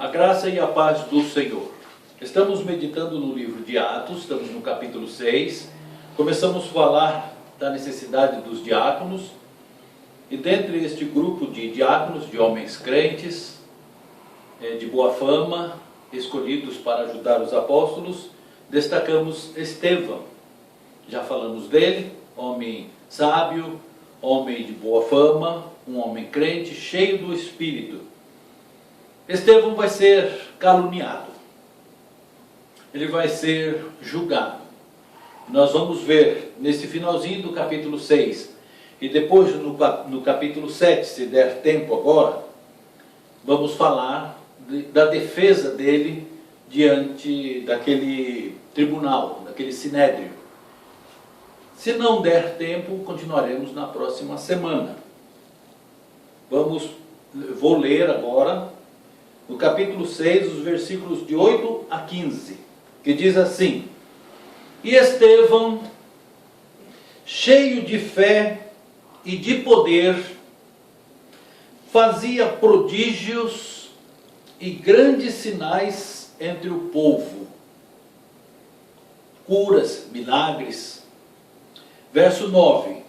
A graça e a paz do Senhor. Estamos meditando no livro de Atos, estamos no capítulo 6. Começamos a falar da necessidade dos diáconos. E dentre este grupo de diáconos, de homens crentes, de boa fama, escolhidos para ajudar os apóstolos, destacamos Estevão. Já falamos dele, homem sábio, homem de boa fama, um homem crente, cheio do Espírito. Estevão vai ser caluniado. Ele vai ser julgado. Nós vamos ver nesse finalzinho do capítulo 6 e depois no capítulo 7, se der tempo agora, vamos falar da defesa dele diante daquele tribunal, daquele sinédrio. Se não der tempo, continuaremos na próxima semana. Vou ler agora no capítulo 6, os versículos de 8 a 15, que diz assim: E Estevão, cheio de fé e de poder, fazia prodígios e grandes sinais entre o povo, curas, milagres. Verso 9: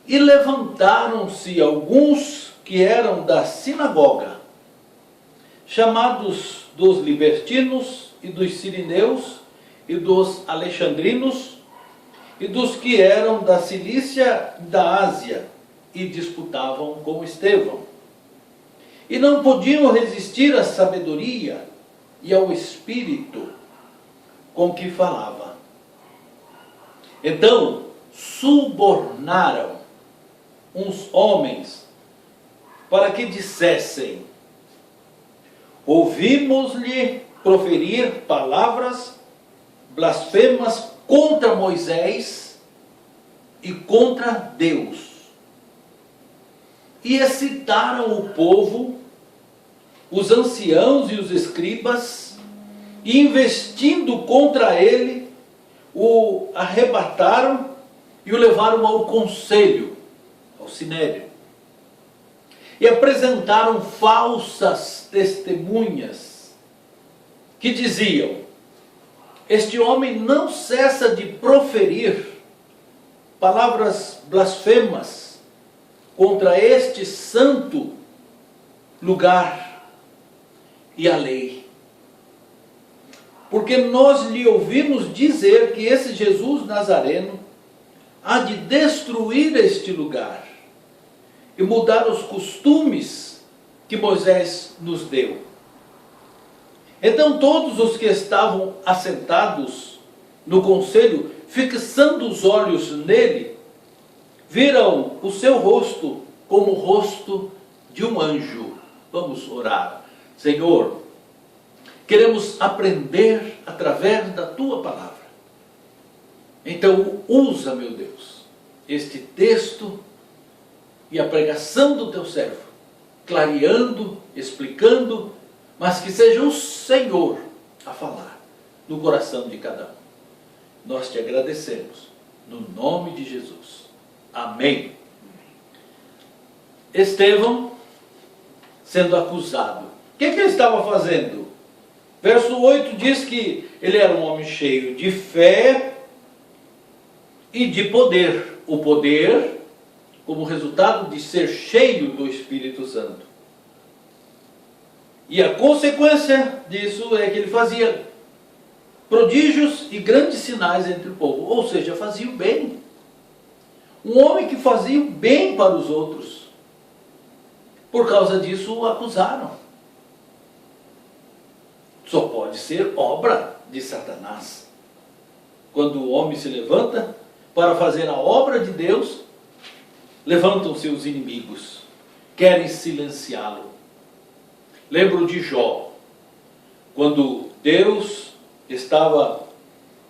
E levantaram-se alguns que eram da sinagoga, chamados dos libertinos e dos sirineus e dos alexandrinos e dos que eram da Cilícia e da Ásia, e disputavam com Estevão. E não podiam resistir à sabedoria e ao espírito com que falava. Então subornaram uns homens para que dissessem: Ouvimos-lhe proferir palavras blasfemas contra Moisés e contra Deus. E excitaram o povo, os anciãos e os escribas, e investindo contra ele, o arrebataram e o levaram ao conselho, ao sinédrio. E apresentaram falsas testemunhas que diziam: Este homem não cessa de proferir palavras blasfemas contra este santo lugar e a lei. Porque nós lhe ouvimos dizer que esse Jesus Nazareno há de destruir este lugar e mudar os costumes que Moisés nos deu. Então todos os que estavam assentados no conselho, fixando os olhos nele, viram o seu rosto como o rosto de um anjo. Vamos orar. Senhor, queremos aprender através da tua palavra. Então usa, meu Deus, este texto e a pregação do teu servo, clareando, explicando, mas que seja o Senhor a falar no coração de cada um. Nós te agradecemos, no nome de Jesus. Amém. Estevão sendo acusado. O que ele estava fazendo? Verso 8 diz que ele era um homem cheio de fé e de poder. O poder como resultado de ser cheio do Espírito Santo. E a consequência disso é que ele fazia prodígios e grandes sinais entre o povo. Ou seja, fazia o bem. Um homem que fazia o bem para os outros. Por causa disso o acusaram. Só pode ser obra de Satanás. Quando o homem se levanta para fazer a obra de Deus, levantam-se os inimigos, querem silenciá-lo. Lembro de Jó, quando Deus estava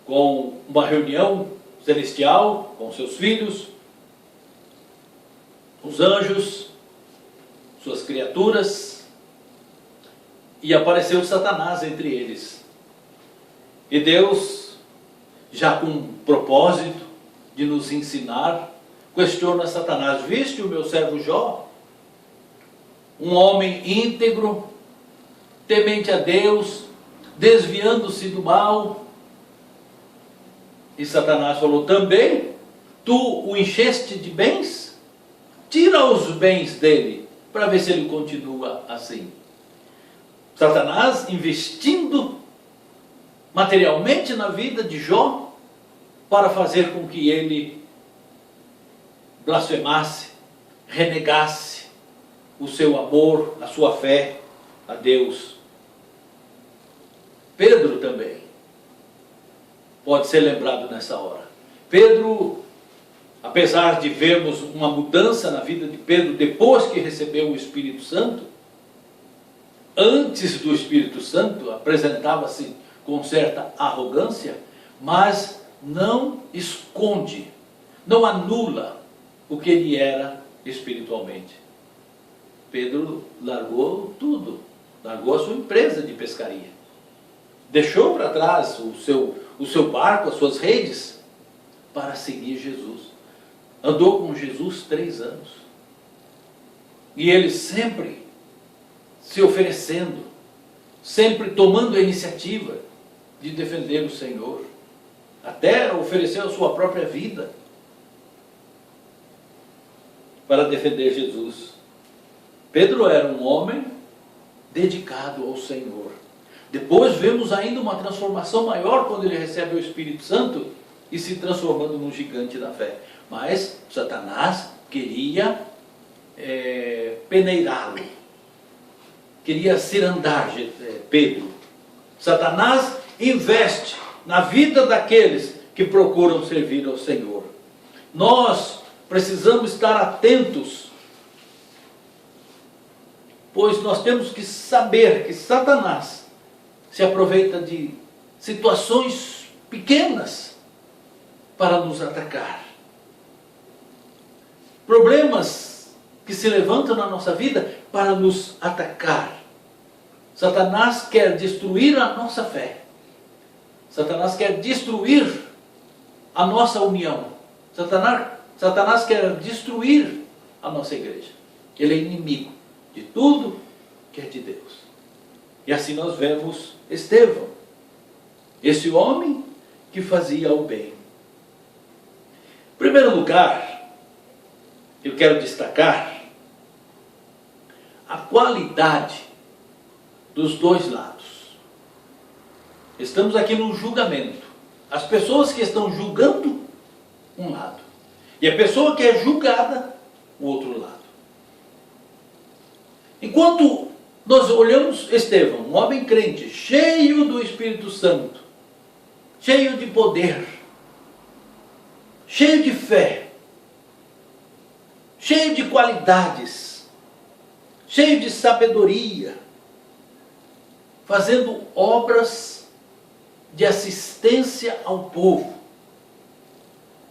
com uma reunião celestial com seus filhos, os anjos, suas criaturas, e apareceu Satanás entre eles. E Deus, já com um propósito de nos ensinar, questiona Satanás: viste o meu servo Jó? Um homem íntegro, temente a Deus, desviando-se do mal. E Satanás falou também: tu o encheste de bens? Tira os bens dele, para ver se ele continua assim. Satanás investindo materialmente na vida de Jó, para fazer com que ele blasfemasse, renegasse o seu amor, a sua fé a Deus. Pedro também pode ser lembrado nessa hora. Pedro, apesar de vermos uma mudança na vida de Pedro depois que recebeu o Espírito Santo, antes do Espírito Santo apresentava-se com certa arrogância, mas não esconde, não anula o que ele era espiritualmente. Pedro largou tudo, largou a sua empresa de pescaria, deixou para trás o seu barco, as suas redes, para seguir Jesus. Andou com Jesus 3 anos. E ele sempre se oferecendo, sempre tomando a iniciativa de defender o Senhor. Até ofereceu a sua própria vida para defender Jesus. Pedro era um homem dedicado ao Senhor. Depois vemos ainda uma transformação maior quando ele recebe o Espírito Santo e se transformando num gigante da fé. Mas Satanás queria peneirá-lo, queria cirandar Pedro. Satanás investe na vida daqueles que procuram servir ao Senhor. Nós precisamos estar atentos, pois nós temos que saber que Satanás se aproveita de situações pequenas para nos atacar. Problemas que se levantam na nossa vida para nos atacar. Satanás quer destruir a nossa fé. Satanás quer destruir a nossa união. Satanás quer destruir a nossa igreja. Ele é inimigo de tudo que é de Deus. E assim nós vemos Estevão, esse homem que fazia o bem. Em primeiro lugar, eu quero destacar a qualidade dos dois lados. Estamos aqui num julgamento. As pessoas que estão julgando um lado, e a pessoa que é julgada, o outro lado. Enquanto nós olhamos Estevão, um homem crente, cheio do Espírito Santo, cheio de poder, cheio de fé, cheio de qualidades, cheio de sabedoria, fazendo obras de assistência ao povo,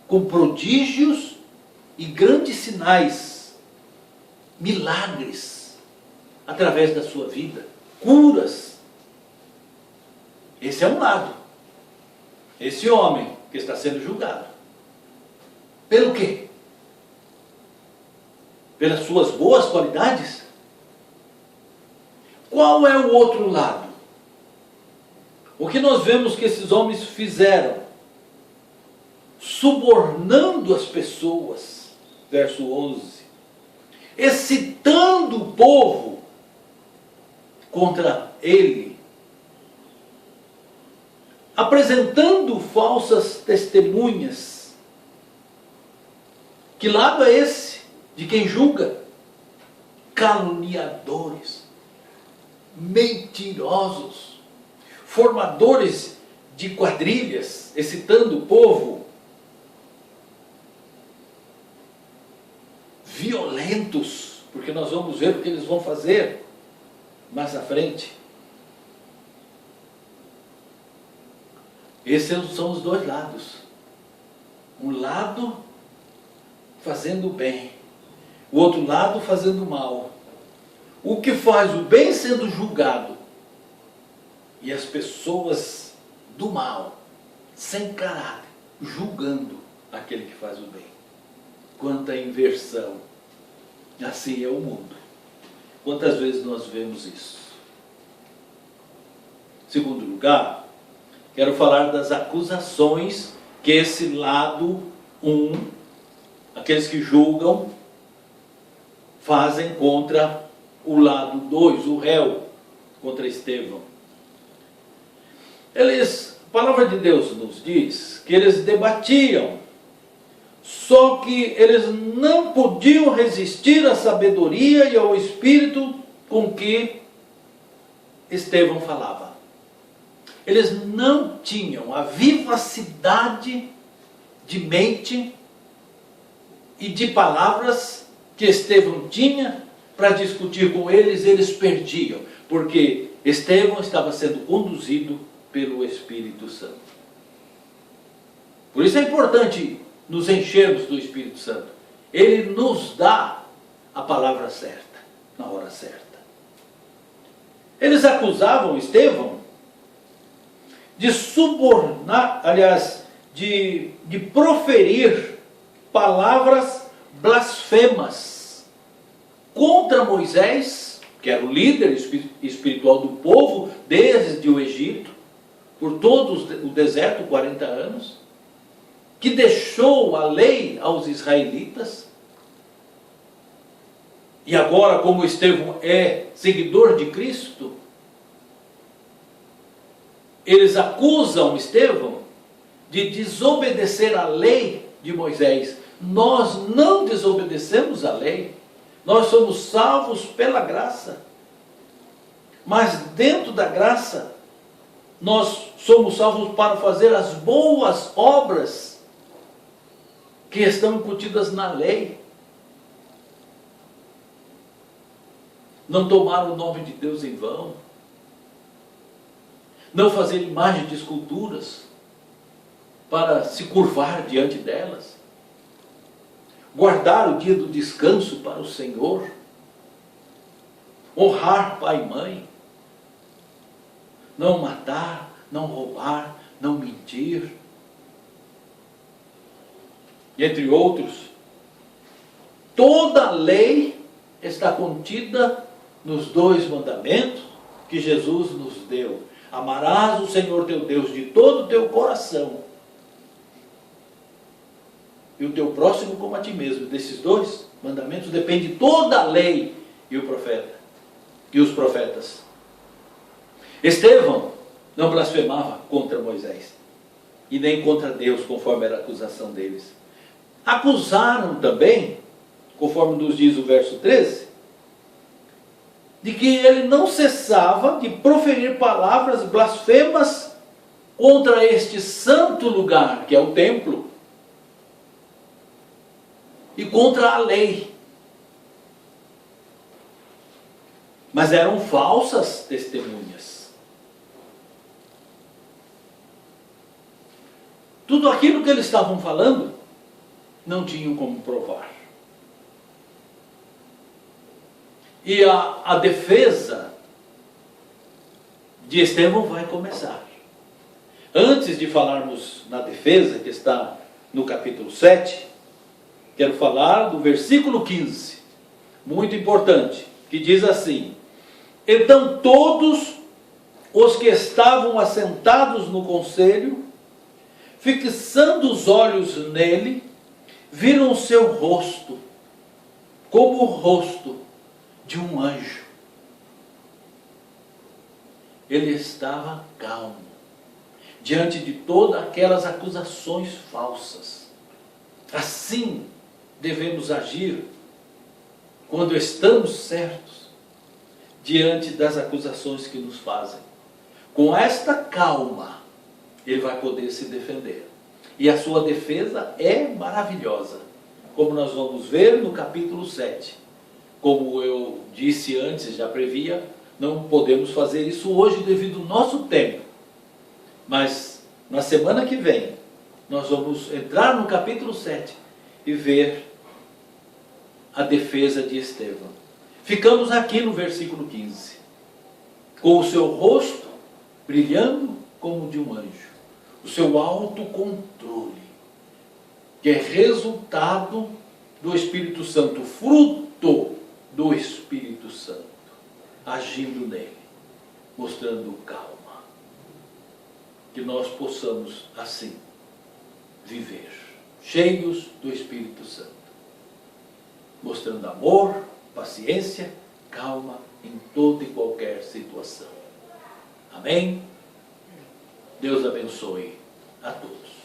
com prodígios e grandes sinais, milagres, através da sua vida, curas. Esse é um lado. Esse homem que está sendo julgado. Pelo quê? Pelas suas boas qualidades? Qual é o outro lado? O que nós vemos que esses homens fizeram? Subornando as pessoas, verso 11, excitando o povo contra ele, apresentando falsas testemunhas. Que lado é esse de quem julga? Caluniadores, mentirosos, formadores de quadrilhas, excitando o povo, violentos, porque nós vamos ver o que eles vão fazer mais à frente. Esses são os dois lados. Um lado fazendo o bem, o outro lado fazendo o mal. O que faz o bem sendo julgado, e as pessoas do mal, sem caráter, julgando aquele que faz o bem. Quanta inversão! Assim é o mundo. Quantas vezes nós vemos isso? segundo lugar, quero falar das acusações que esse lado aqueles que julgam, fazem contra o lado 2, o réu, contra Estevão. A palavra de Deus nos diz que eles debatiam, só que eles não podiam resistir à sabedoria e ao espírito com que Estevão falava. Eles não tinham a vivacidade de mente e de palavras que Estevão tinha para discutir com eles. Eles perdiam, porque Estevão estava sendo conduzido pelo Espírito Santo. Por isso é importante nos enchermos do Espírito Santo. Ele nos dá a palavra certa, na hora certa. Eles acusavam Estevão de subornar, aliás, de proferir palavras blasfemas contra Moisés, que era o líder espiritual do povo desde o Egito, por todo o deserto, 40 anos, que deixou a lei aos israelitas. E agora, como Estevão é seguidor de Cristo, eles acusam Estevão de desobedecer a lei de Moisés. Nós não desobedecemos a lei, nós somos salvos pela graça. Mas dentro da graça, nós somos salvos para fazer as boas obras que estão incutidas na lei. Não tomar o nome de Deus em vão. Não fazer imagem de esculturas para se curvar diante delas. Guardar o dia do descanso para o Senhor. Honrar pai e mãe. Não matar, não roubar, não mentir. E entre outros, toda a lei está contida nos 2 mandamentos que Jesus nos deu. Amarás o Senhor teu Deus de todo o teu coração e o teu próximo como a ti mesmo. Desses 2 mandamentos depende toda a lei e o profeta e os profetas. Estevão não blasfemava contra Moisés e nem contra Deus, conforme era a acusação deles. Acusaram também, conforme nos diz o verso 13, de que ele não cessava de proferir palavras blasfemas contra este santo lugar, que é o templo, e contra a lei. Mas eram falsas testemunhas. Tudo aquilo que eles estavam falando, não tinham como provar. E a defesa de Estevão vai começar. Antes de falarmos na defesa, que está no capítulo 7, quero falar do versículo 15, muito importante, que diz assim: então todos os que estavam assentados no conselho, fixando os olhos nele, viram o seu rosto, como o rosto de um anjo. Ele estava calmo, diante de todas aquelas acusações falsas. Assim devemos agir quando estamos certos diante das acusações que nos fazem. Com esta calma, ele vai poder se defender. E a sua defesa é maravilhosa, como nós vamos ver no capítulo 7. Como eu disse antes, já previa, não podemos fazer isso hoje devido ao nosso tempo. Mas na semana que vem, nós vamos entrar no capítulo 7 e ver a defesa de Estevão. Ficamos aqui no versículo 15. Com o seu rosto brilhando como de um anjo. O seu autocontrole, que é resultado do Espírito Santo, fruto do Espírito Santo, agindo nele, mostrando calma. que nós possamos assim viver, cheios do Espírito Santo, mostrando amor, paciência, calma em toda e qualquer situação. Amém? Deus abençoe a todos.